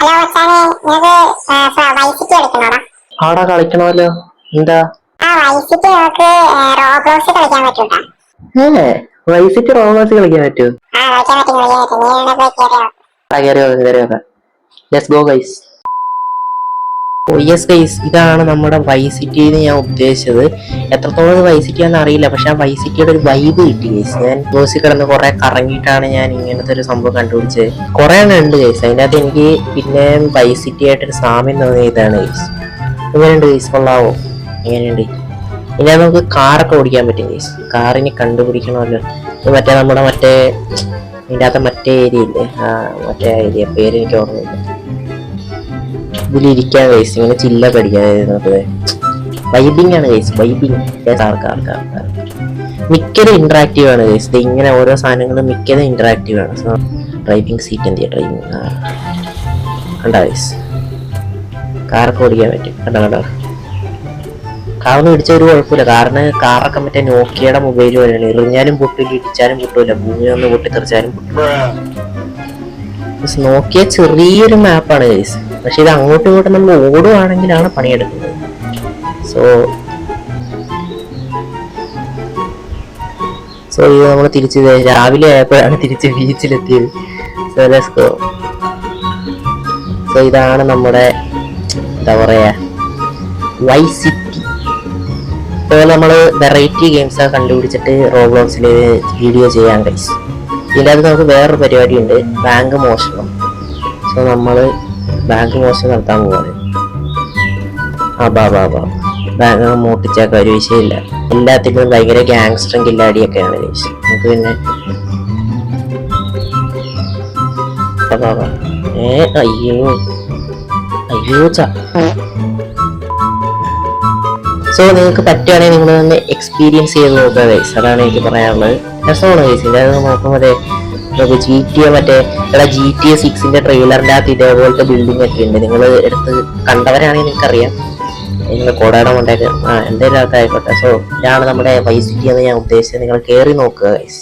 Hello മച്ചാനെ, നിനക്ക് വൈസിറ്റി കളിക്കണോടാ? ആടാ കളിക്കണമല്ലോ. എന്താ? വൈസിറ്റി നമുക്ക് റോബ്ലോക്സ് കളിക്കാൻ പറ്റൂട്ടാ. വൈസിറ്റി റോബോട്സ് കളിക്കാൻ പറ്റൂ? കളിക്കാൻ പറ്റും. നീ എന്നെ പോയി കയറിയോ? കയറി. Let's go guys. Yes guys, ഇതാണ് നമ്മുടെ വൈസിറ്റി എന്ന് ഞാൻ ഉദ്ദേശിച്ചത്. എത്രത്തോളം വൈസിറ്റി ആണെന്ന് അറിയില്ല, പക്ഷെ ആ വൈസിറ്റിയുടെ ഒരു വൈബ് കിട്ടി ഗൈസ്. ഞാൻ ബോസിൽ കിടന്ന് കുറെ കറങ്ങിയിട്ടാണ് ഞാൻ ഇങ്ങനത്തെ ഒരു സംഭവം കണ്ടുപിടിച്ചത്. കുറെ എണ്ണം ഉണ്ട് ഗൈസ്. അതിൻ്റെ അകത്ത് എനിക്ക് പിന്നെ വൈസിറ്റി ആയിട്ടൊരു സാമ്യം തോന്നിയ ഇതാണ് ഗൈസ്. എങ്ങനെയുണ്ട് ഗൈസ്? കൊള്ളാവോ? എങ്ങനെയുണ്ട്? ഇനി നമുക്ക് കാറൊക്കെ ഓടിക്കാൻ പറ്റും ഗൈസ്. കാറിനെ കണ്ടുപിടിക്കണമല്ലോ. മറ്റേ നമ്മുടെ ഇതിൻ്റെ അകത്ത് മറ്റേ ഏരിയ ഇല്ലേ? മറ്റേ ഏരിയ പേര് എനിക്ക് ഓർമ്മയില്ല. ഇതിലിരിക്കാൻ ഗൈസ്, ഇങ്ങനെ ചില്ലൊക്കെ അടിക്കാൻ വൈബിങ് ആണ് ഗൈസ്. വൈബിങ് മിക്കതും ഇന്ററാക്റ്റീവ് ആണ് ഗൈസ്. ഇങ്ങനെ ഓരോ സാധനങ്ങളും മിക്കതും ഇന്ററാക്റ്റീവ് ആണ്. സോ ഡ്രൈവിംഗ് സീറ്റ് എന്ത് ചെയ്യാം? ഡ്രൈവിംഗ് കണ്ടാ ഗൈസ്, കാറൊക്കെ ഓടിക്കാൻ പറ്റും. കണ്ടോ? കാറിന് പിടിച്ച ഒരു കുഴപ്പമില്ല. കാറൊക്കെ മറ്റേ നോക്കിയയുടെ മൊബൈൽ പോലെയാണ്. എറിഞ്ഞാലും പൊട്ടില്ല, ഇടിച്ചാലും പൊട്ടില്ല, ഭൂമിയൊന്ന് പൊട്ടിത്തെറിച്ചാലും പൊട്ടില്ല. നോക്കിയ ചെറിയൊരു മാപ്പാണ് ഗൈസ്. പക്ഷെ ഇത് അങ്ങോട്ടും ഇങ്ങോട്ടും നമ്മൾ ഓടുവാണെങ്കിലാണ് പണിയെടുക്കുന്നത്. സോ ഇത് നമ്മൾ തിരിച്ച് രാവിലെ ആയപ്പോഴാണ് തിരിച്ച് ബീച്ചിലെത്തിയത്. സോ ഇതാണ് നമ്മുടെ എന്താ പറയാ വൈസിറ്റി. ഇപ്പോൾ നമ്മൾ വെറൈറ്റി ഗെയിംസ് കണ്ടുപിടിച്ചിട്ട് റോബ്ലോക്സിൽ വീഡിയോ ചെയ്യാൻ ഗൈസ്. ഇതിൻ്റെ അകത്ത് നമുക്ക് വേറൊരു പരിപാടി ഉണ്ട്, ബാങ്ക് മോഷണം. സോ നമ്മൾ ബാങ്ക് മോഷണം നടത്താൻ പോവാണ്. ബാങ്ക് മോട്ടിച്ചാക്ക ഒരു വിഷയമില്ല. എല്ലാത്തിനും ഭയങ്കര ഗ്യാങ്സ്റ്ററും കില്ലാടിയൊക്കെയാണ് ഗൈസ്. നമുക്ക് പിന്നെ സോ നിങ്ങൾക്ക് പറ്റുകയാണെങ്കിൽ നിങ്ങൾ തന്നെ എക്സ്പീരിയൻസ് ചെയ്ത് നോക്കുക ഗൈസ്. അതാണ് എനിക്ക് പറയാനുള്ളത്. രസമാണ് ഗൈസ്. ഇതിൻ്റെ അത് നോക്കുമ്പോൾ GTA GTA 6 ട്രെയിലറിൻ്റെ അകത്ത് ഇതേപോലത്തെ ബിൽഡിംഗ് ഒക്കെ ഉണ്ട്. നിങ്ങൾ എടുത്ത് കണ്ടവരാണെങ്കിൽ നിങ്ങൾക്കറിയാം. നിങ്ങൾ കോടയുടെ കൊണ്ടേക്ക് എന്തെങ്കിലും ആയിക്കോട്ടെ. സോ ഇതാണ് നമ്മുടെ വൈസിറ്റി എന്ന് ഞാൻ ഉദ്ദേശിച്ചത്. നിങ്ങൾ കയറി നോക്കുക ഗൈസ്.